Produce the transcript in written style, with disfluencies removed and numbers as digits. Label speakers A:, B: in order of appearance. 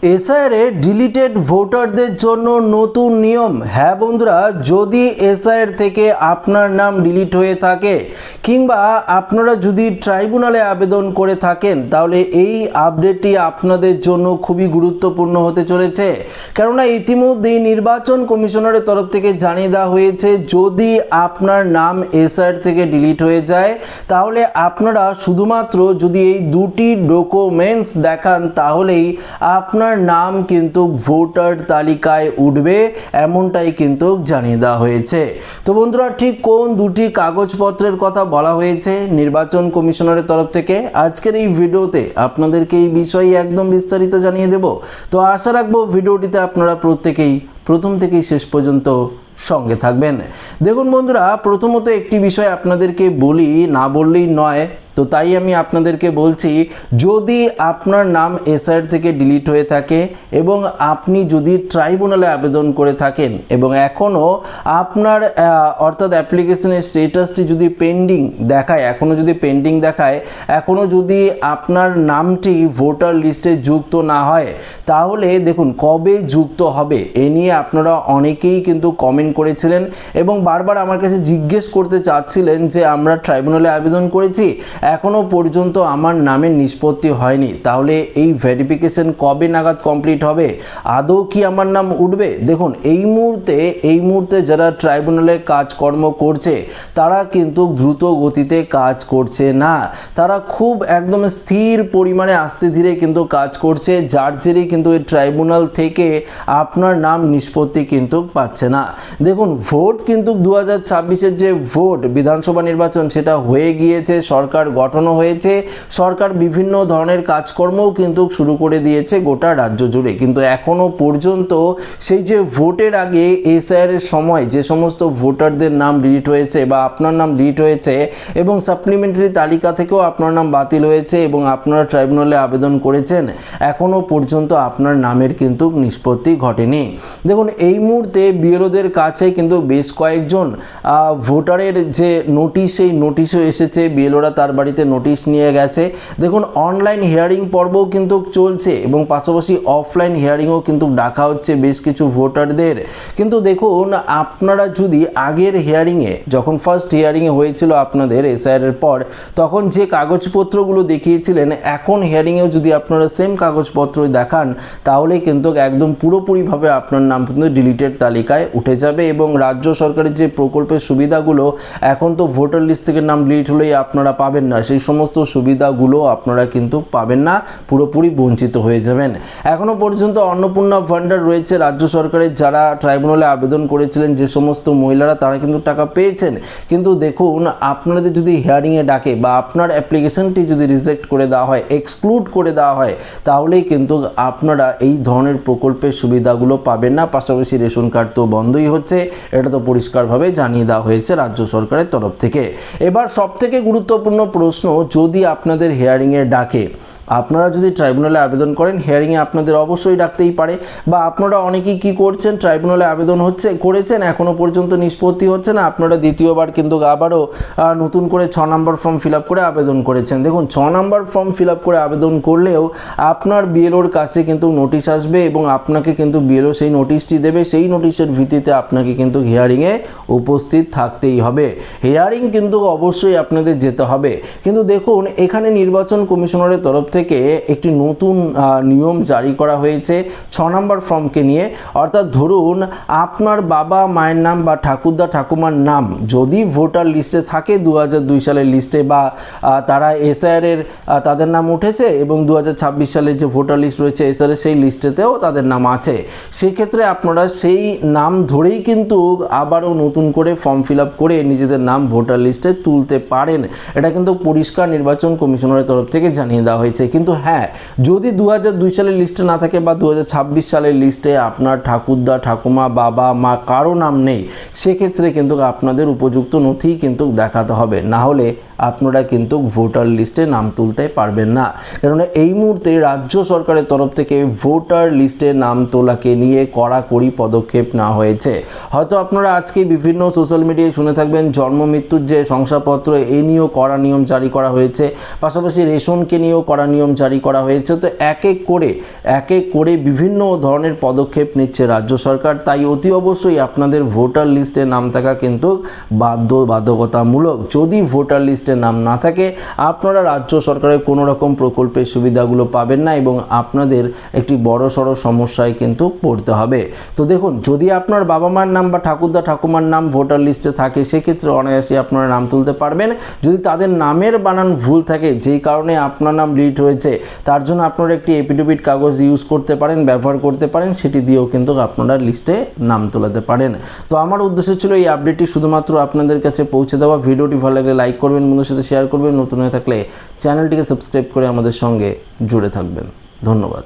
A: এসআইআরে deleted ভোটারদের জন্য নতুন নিয়ম। হ্যাঁ বন্ধুরা, যদি এসআইআর থেকে আপনার নাম ডিলিট হয়ে থাকে কিংবা আপনারা যদি ট্রাইব্যুনালে আবেদন করে থাকেন, তাহলে এই আপডেটটি আপনাদের জন্য খুবই গুরুত্বপূর্ণ হতে চলেছে। কেননা ইতিমধ্যেই নির্বাচন কমিশনারের তরফ থেকে জানিয়ে দেওয়া হয়েছে, যদি আপনার নাম এসআইআর থেকে ডিলিট হয়ে যায়, তাহলে আপনারা শুধুমাত্র যদি এই দুটি ডকুমেন্টস দেখান, তাহলেই আপনার নাম কিন্তু ভোটার তালিকায় উঠবে, এমনটাই কিন্তু জানিয়ে দেওয়া হয়েছে। তো বন্ধুরা, ঠিক কোন দুটি কাগজপত্রের কথা বলা হয়েছে নির্বাচন কমিশনারের তরফ থেকে, আজকের এই ভিডিওতে আপনাদেরকে এই বিষয়ে একদম বিস্তারিত জানিয়ে দেব। তো আশা রাখবো ভিডিওটিতে আপনারা প্রত্যেকেই প্রথম থেকেই শেষ পর্যন্ত সঙ্গে থাকবেন। দেখুন বন্ধুরা, প্রথমত একটি বিষয় আপনাদেরকে বলি, না বললেই নয়, তো তাই আমি আপনাদেরকে বলছি, যদি আপনার নাম এসআইআর থেকে ডিলিট হয়ে থাকে এবং আপনি যদি ট্রাইব্যুনালে আবেদন করে থাকেন এবং এখনও আপনার অর্থাৎ অ্যাপ্লিকেশনের স্টেটাসটি যদি পেন্ডিং দেখায়, এখনও যদি আপনার নামটি ভোটার লিস্টে যুক্ত না হয়, তাহলে দেখুন কবে যুক্ত হবে এ নিয়ে আপনারা অনেকেই কিন্তু কমেন্ট করেছিলেন এবং বারবার আমার কাছে জিজ্ঞেস করতে চাচ্ছিলেন যে আমরা ট্রাইব্যুনালে আবেদন করেছি, এখনো পর্যন্ত আমার নামের নিষ্পত্তি হয়নি, তাহলে এই ভেরিফিকেশন কবে নাগাদ কমপ্লিট হবে, আদৌ কি আমার নাম উঠবে? দেখুন এই মুহূর্তে যারা ট্রাইব্যুনালে কাজকর্ম করছে, তারা কিন্তু দ্রুত গতিতে কাজ করছে না, তারা খুব একদম স্থির পরিমাণে আস্তে ধীরে কিন্তু কাজ করছে, যার জেরেই কিন্তু এই ট্রাইব্যুনাল থেকে আপনার নাম নিষ্পত্তি কিন্তু পাচ্ছে না। দেখুন ভোট কিন্তু 2026-এর যে ভোট বিধানসভা নির্বাচন, সেটা হয়ে গিয়েছে, সরকার গঠনও হয়েছে, সরকার বিভিন্ন ধরনের কাজকর্মও কিন্তু শুরু করে দিয়েছে গোটা রাজ্য জুড়ে, কিন্তু এখনো পর্যন্ত সেই যে ভোটের আগে এসআইআর এর সময় যে সমস্ত ভোটারদের নাম ডিলিট হয়েছে বা আপনার নাম ডিলিট হয়েছে এবং সাপ্লিমেন্টারি তালিকা থেকেও আপনার নাম বাতিল হয়েছে এবং আপনারা ট্রাইব্যুনালে আবেদন করেছেন, এখনো পর্যন্ত আপনার নামের কিন্তু নিষ্পত্তি ঘটেনি। দেখুন এই মুহূর্তে বিএলওদের কাছে কিন্তু বেশ কয়েকজন ভোটারের যে নোটিশ, সেই নোটিশও এসেছে, বিএলওরা তার বাড়িতে নোটিশ নিয়ে গেছে। দেখুন অনলাইন হিয়ারিং পর্বও কিন্তু চলছে এবং পাশাপাশি অফলাইন হিয়ারিংও কিন্তু ডাকা হচ্ছে বেশ কিছু ভোটারদের। কিন্তু দেখুন আপনারা যদি আগের হিয়ারিংয়ে, যখন ফার্স্ট হিয়ারিংয়ে হয়েছিল আপনাদের এসআইআর এর পর, তখন যে কাগজপত্রগুলো দেখিয়েছিলেন, এখন হিয়ারিংয়েও যদি আপনারা সেম কাগজপত্র দেখান, তাহলে কিন্তু একদম পুরোপুরিভাবে আপনার নাম কিন্তু ডিলিটেড তালিকায় উঠে যাবে এবং রাজ্য সরকারের যে প্রকল্পের সুবিধাগুলো, এখন তো ভোটার লিস্ট থেকে নাম ডিলিট হলেই আপনারা পাবেন না, সেই সমস্ত সুবিধাগুলো আপনারা কিন্তু পাবেন না, পুরোপুরি বঞ্চিত হয়ে যাবেন। এখনো পর্যন্ত অন্নপূর্ণা ভান্ডার রয়েছে রাজ্য সরকারের, যারা ট্রাইব্যুনালে আবেদন করেছিলেন যে সমস্ত মহিলারা, তারা কিন্তু টাকা পেয়েছেন। কিন্তু দেখুন আপনাদের যদি হিয়ারিংয়ে ডাকে বা আপনার অ্যাপ্লিকেশনটি যদি রিজেক্ট করে দেওয়া হয়, এক্সক্লুড করে দেওয়া হয়, তাহলেই কিন্তু আপনারা এই ধরনের প্রকল্পের সুবিধাগুলো পাবেন না। পাশাপাশি রেশন কার্ড তো বন্ধই হচ্ছে, এটা তো পরিষ্কারভাবে জানিয়ে দেওয়া হয়েছে রাজ্য সরকারের তরফ থেকে। এবার সবথেকে গুরুত্বপূর্ণ প্রশ্ন, যদি আপনাদের হিয়ারিংয়ে ডাকে, আপনারা যদি ট্রাইব্যুনালে আবেদন করেন, হিয়ারিংয়ে আপনাদের অবশ্যই ডাকতেই পারে, বা আপনারা অনেকেই কি করছেন, ট্রাইব্যুনালে আবেদন করেছেন, এখনও পর্যন্ত নিষ্পত্তি হচ্ছে না, আপনারা দ্বিতীয়বার কিন্তু আবারও নতুন করে 6 নম্বর ফর্ম ফিল আপ করে আবেদন করেছেন। দেখুন 6 নম্বর ফর্ম ফিল আপ করে আবেদন করলেও আপনার বিএলওর কাছে কিন্তু নোটিশ আসবে এবং আপনাকে কিন্তু বিএলও সেই নোটিশটি দেবে, সেই নোটিশের ভিত্তিতে আপনাকে কিন্তু হিয়ারিংয়ে উপস্থিত থাকতেই হবে। হিয়ারিং কিন্তু অবশ্যই আপনাদের যেতে হবে। কিন্তু দেখুন এখানে নির্বাচন কমিশনারের তরফ থেকে একটি নতুন নিয়ম জারি করা হয়েছে 6 নম্বর ফর্মকে নিয়ে। অর্থাৎ ধরুন আপনার বাবা মায়ের নাম বা ঠাকুরদা ঠাকুমার নাম যদি ভোটার লিস্টে থাকে 2002 সালের লিস্টে, বা তারা এসআইআর এর তাদের নাম উঠেছে এবং 2026 সালের যে ভোটার লিস্ট রয়েছে এসআইআর সেই লিস্টেতেও তাদের নাম আছে, সেক্ষেত্রে আপনারা সেই নাম ধরেই কিন্তু আবারও নতুন করে ফর্ম ফিল আপ করে নিজেদের নাম ভোটার লিস্টে তুলতে পারেন। এটা কিন্তু পরিষ্কার নির্বাচন কমিশনারের তরফ থেকে জানিয়ে দেওয়া হয়েছে। কিন্তু হ্যাঁ, যদি 2002 সালের লিস্টে না থাকে বা 2026 সালের লিস্টে আপনার ঠাকুরদা ঠাকুমা বাবা মা কারো নাম নেই, সেক্ষেত্রে কিন্তু আপনাদের উপযুক্ত নথি কিন্তু দেখাতে হবে, না হলে আপনারা কিন্তু ভোটার লিস্টে নাম তুলতে পারবেন না। কেননা এই মুহূর্তে রাজ্য সরকারের তরফ থেকে ভোটার লিস্টে নাম তোলাকে নিয়ে কড়াকড়ি পদক্ষেপ নেওয়া হয়েছে। হয়তো আপনারা আজকে বিভিন্ন সোশ্যাল মিডিয়ায় শুনে থাকবেন জন্ম মৃত্যুর যে শংসাপত্র এই নিয়েও কড়া নিয়ম জারি করা হয়েছে, পাশাপাশি রেশনকে নিয়েও কড়া নিয়ম জারি করা হয়েছে। তো এক এক করে বিভিন্ন ধরনের পদক্ষেপ নিচ্ছে রাজ্য সরকার। তাই অতি অবশ্যই আপনাদের ভোটার লিস্টে নাম থাকা কিন্তু বাধ্যতামূলক। যদি ভোটার লিস্টে নাম না থাকে আপনারা রাজ্য সরকারের কোনো রকম প্রকল্পের সুবিধাগুলো পাবেন না এবং আপনাদের একটি বড়সড় সমস্যায় কিন্তু পড়তে হবে। তো দেখুন, যদি আপনার বাবা মার নাম বা ঠাকুরদা ঠাকুমার নাম ভোটার লিস্টে থাকে সেক্ষেত্রে অনায়াসে আপনারা নাম তুলতে পারবেন। যদি তাদের নামের বানান ভুল থাকে, যেই কারণে আপনার নাম ডিলিট হয়েছে, তার জন্য আপনারা একটি এফিডেভিট কাগজ ইউজ করতে পারেন, ব্যবহার করতে পারেন, সেটি দিয়েও কিন্তু আপনারা লিস্টে নাম তোলাতে পারেন। তো আমার উদ্দেশ্য ছিল এই আপডেটটি শুধুমাত্র আপনাদের কাছে পৌঁছে দেওয়া। ভিডিওটি ভালো লাগলে লাইক করবেন, বন্ধুদের সাথে শেয়ার করবেন, নতুন হয়ে থাকলে চ্যানেলটিকে সাবস্ক্রাইব করে আমাদের সঙ্গে জুড়ে থাকবেন। ধন্যবাদ।